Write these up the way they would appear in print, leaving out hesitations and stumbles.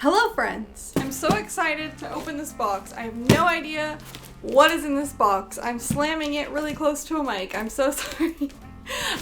Hello friends! I'm so excited to open this box. I have no idea what is in this box. I'm slamming it really close to a mic. I'm so sorry.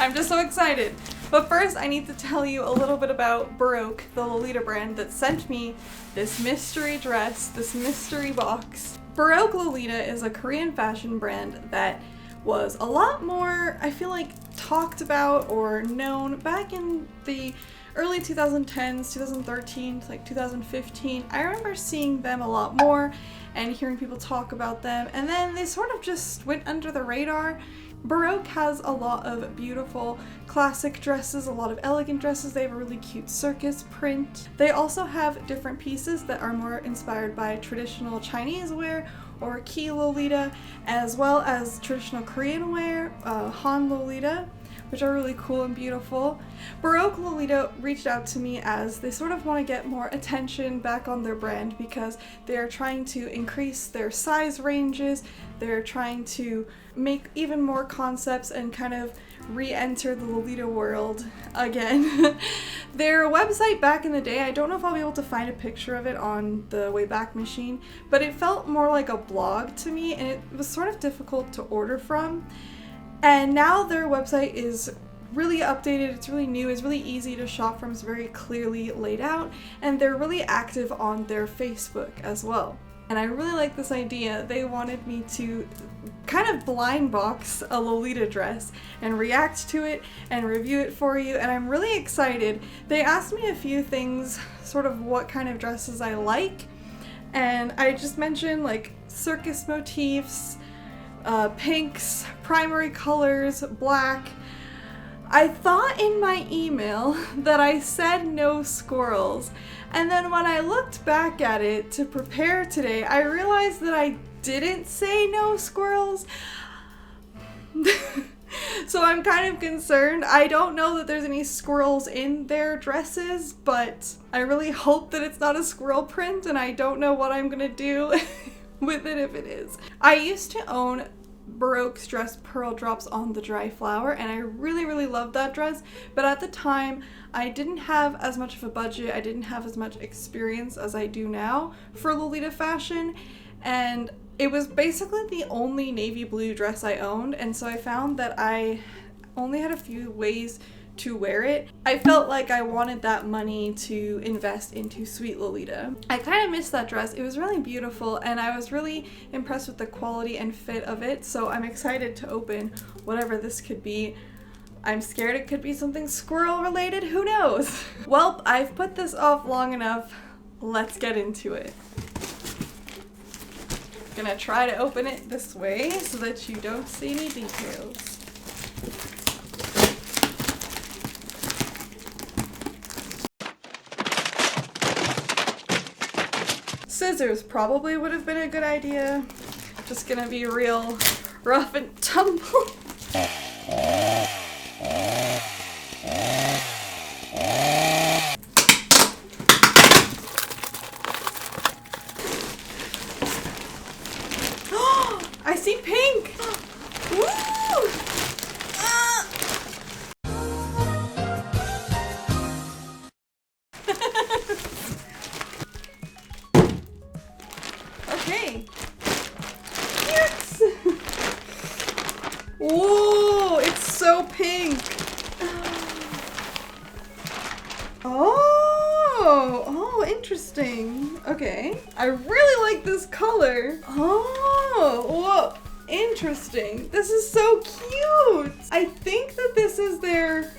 I'm just so excited. But first I need to tell you a little bit about Baroque, the Lolita brand that sent me this mystery dress, this mystery box. Baroque Lolita is a Korean fashion brand that was a lot more, I feel like, talked about or known back in the early 2010s, 2013 to like 2015. I remember seeing them a lot more and hearing people talk about them, and then they sort of just went under the radar. Baroque has a lot of beautiful classic dresses, a lot of elegant dresses. They have a really cute circus print. They also have different pieces that are more inspired by traditional Chinese wear or key Lolita, as well as traditional Korean wear, Han Lolita, which are really cool and beautiful. Baroque Lolita reached out to me as they sort of want to get more attention back on their brand because they are trying to increase their size ranges. They're trying to make even more concepts and kind of re-enter the Lolita world again. Their website back in the day, I don't know if I'll be able to find a picture of it on the Wayback Machine, but it felt more like a blog to me and it was sort of difficult to order from. And now their website is really updated, it's really new, it's really easy to shop from, it's very clearly laid out, and they're really active on their Facebook as well. And I really like this idea. They wanted me to kind of blind box a Lolita dress and react to it and review it for you, and I'm really excited. They asked me a few things, sort of what kind of dresses I like, and I just mentioned like circus motifs, pinks, primary colors, black. I thought in my email that I said no squirrels, and then when I looked back at it to prepare today, I realized that I didn't say no squirrels. So I'm kind of concerned. I don't know that there's any squirrels in their dresses, but I really hope that it's not a squirrel print, and I don't know what I'm gonna do with it if it is. I used to own Baroque's dress Pearl Drops on the Dry Flower, and I really loved that dress, but at the time I didn't have as much of a budget, I didn't have as much experience as I do now for Lolita fashion, and it was basically the only navy blue dress I owned, and so I found that I only had a few ways to wear it. I felt like I wanted that money to invest into Sweet Lolita. I kind of missed that dress. It was really beautiful and I was really impressed with the quality and fit of it, so I'm excited to open whatever this could be. I'm scared it could be something squirrel related, who knows? Well, I've put this off long enough. Let's get into it. Gonna try to open it this way so that you don't see any details. Scissors probably would have been a good idea. Just gonna be real rough and tumble. I see pink! Woo! Okay. Yes! Whoa, it's so pink. Oh, interesting. Okay. I really like this color. Oh, whoa, interesting. This is so cute. I think that this is their,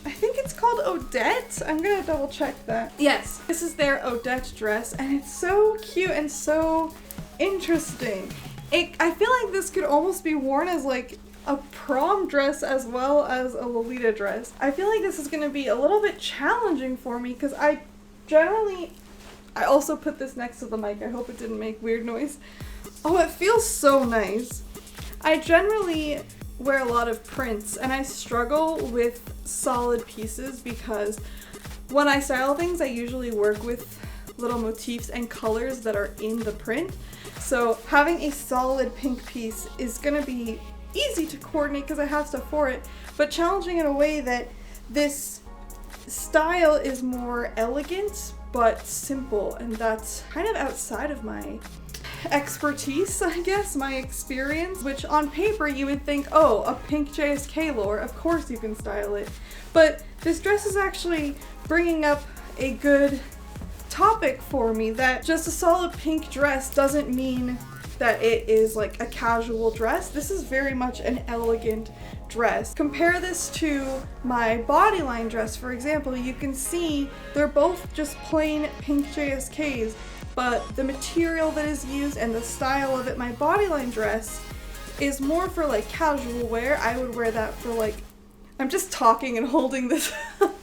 I think it's called Odette. I'm gonna double check that. Yes, this is their Odette dress, and it's so cute and so interesting. I feel like this could almost be worn as like a prom dress as well as a Lolita dress. I feel like this is gonna be a little bit challenging for me because I also put this next to the mic. I hope it didn't make weird noise. Oh, it feels so nice. I generally wear a lot of prints and I struggle with solid pieces because when I style things, I usually work with little motifs and colors that are in the print. So having a solid pink piece is gonna be easy to coordinate because I have stuff for it, but challenging in a way that this style is more elegant but simple, and that's kind of outside of my expertise, I guess, my experience, which on paper you would think, oh, a pink JSK lore, of course you can style it. But this dress is actually bringing up a good topic for me, that just a solid pink dress doesn't mean that it is like a casual dress. This is very much an elegant dress. Compare this to my bodyline dress, for example. You can see they're both just plain pink JSKs, but the material that is used and the style of it, my bodyline dress is more for like casual wear. I would wear that for like, I'm just talking and holding this up.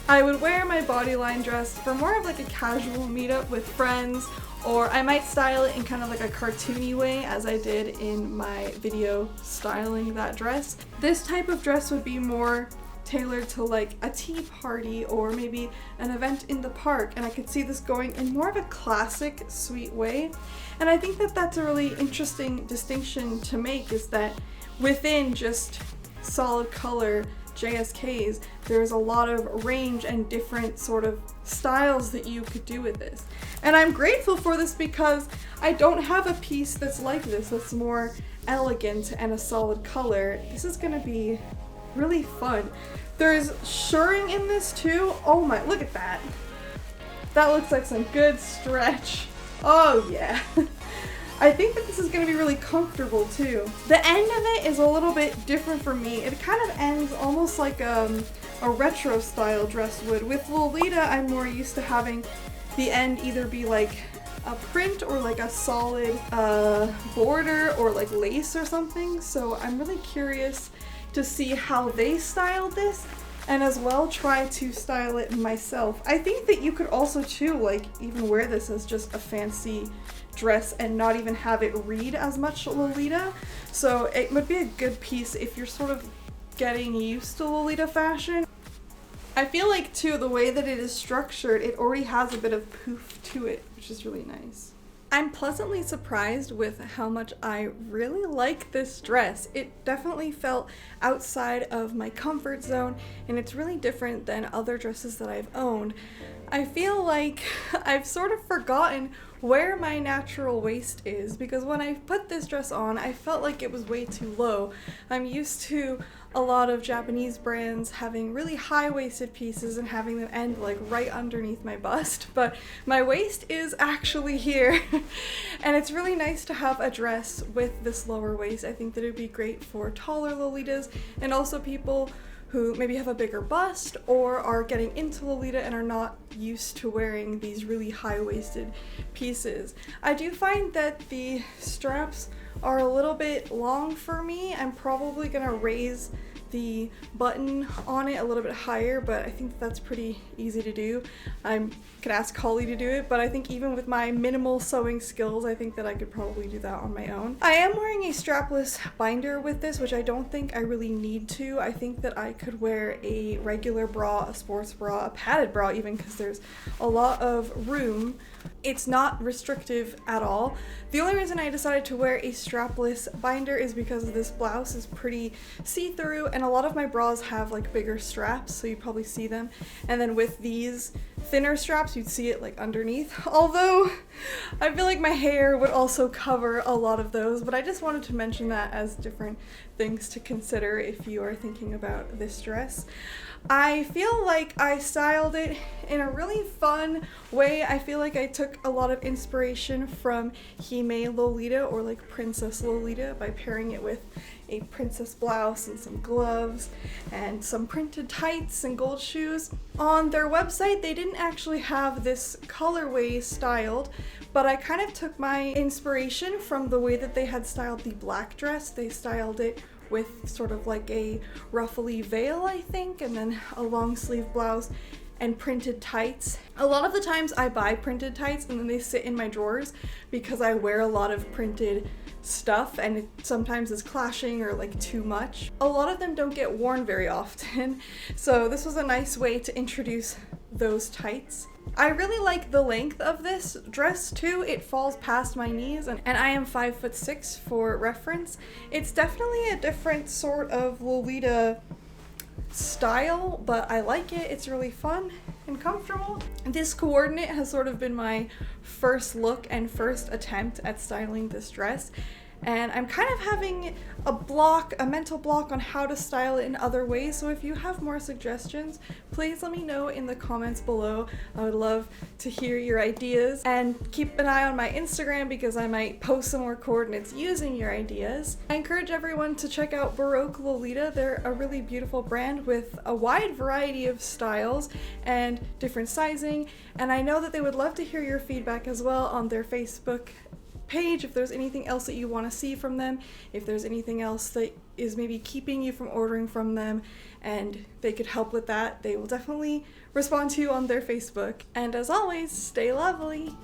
I would wear my bodyline dress for more of like a casual meetup with friends, or I might style it in kind of like a cartoony way, as I did in my video styling that dress. This type of dress would be more tailored to like a tea party or maybe an event in the park, and I could see this going in more of a classic, sweet way. And I think that that's a really interesting distinction to make, is that within just solid color JSKs, there's a lot of range and different sort of styles that you could do with this. And I'm grateful for this because I don't have a piece that's like this, that's more elegant and a solid color. This is gonna be really fun. There's shirring in this too. Oh my, look at that. That looks like some good stretch. Oh yeah. I think that this is going to be really comfortable too. The end of it is a little bit different for me. It kind of ends almost like a retro style dress would. With Lolita, I'm more used to having the end either be like a print or like a solid border or like lace or something. So I'm really curious to see how they styled this, and as well try to style it myself. I think that you could also too like even wear this as just a fancy dress and not even have it read as much Lolita. So it would be a good piece if you're sort of getting used to Lolita fashion. I feel like too, the way that it is structured, it already has a bit of poof to it, which is really nice. I'm pleasantly surprised with how much I really like this dress. It definitely felt outside of my comfort zone, and it's really different than other dresses that I've owned. I feel like I've sort of forgotten where my natural waist is, because when I put this dress on, I felt like it was way too low. I'm used to a lot of Japanese brands having really high-waisted pieces and having them end like right underneath my bust, but my waist is actually here. And it's really nice to have a dress with this lower waist. I think that it would be great for taller Lolitas and also people who maybe have a bigger bust or are getting into Lolita and are not used to wearing these really high-waisted pieces. I do find that the straps are a little bit long for me. I'm probably gonna raise the button on it a little bit higher, but I think that's pretty easy to do. I could ask Holly to do it, but I think even with my minimal sewing skills, I think that I could probably do that on my own. I am wearing a strapless binder with this, which I don't think I really need to. I think that I could wear a regular bra, a sports bra, a padded bra even, because there's a lot of room. It's not restrictive at all. The only reason I decided to wear a strapless binder is because this blouse is pretty see-through, and a lot of my bras have like bigger straps, so you'd probably see them. And then with these thinner straps, you'd see it like underneath. Although I feel like my hair would also cover a lot of those, but I just wanted to mention that as different things to consider if you are thinking about this dress. I feel like I styled it in a really fun way. I feel like I took a lot of inspiration from Hime Lolita, or like Princess Lolita, by pairing it with a princess blouse and some gloves and some printed tights and gold shoes. On their website, they didn't actually have this colorway styled, but I kind of took my inspiration from the way that they had styled the black dress. They styled it with sort of like a ruffly veil, I think, and then a long sleeve blouse and printed tights. A lot of the times I buy printed tights and then they sit in my drawers because I wear a lot of printed stuff and it sometimes is clashing or like too much. A lot of them don't get worn very often, so this was a nice way to introduce those tights. I really like the length of this dress too. It falls past my knees, and I am 5'6" for reference. It's definitely a different sort of Lolita style, but I like it. It's really fun and comfortable. This coordinate has sort of been my first look and first attempt at styling this dress. And I'm kind of having a mental block on how to style it in other ways. So if you have more suggestions, please let me know in the comments below. I would love to hear your ideas, and keep an eye on my Instagram because I might post some more coordinates using your ideas. I encourage everyone to check out Baroque Lolita. They're a really beautiful brand with a wide variety of styles and different sizing. And I know that they would love to hear your feedback as well on their Facebook page, if there's anything else that you want to see from them, if there's anything else that is maybe keeping you from ordering from them and they could help with that, they will definitely respond to you on their Facebook. And as always, stay lovely!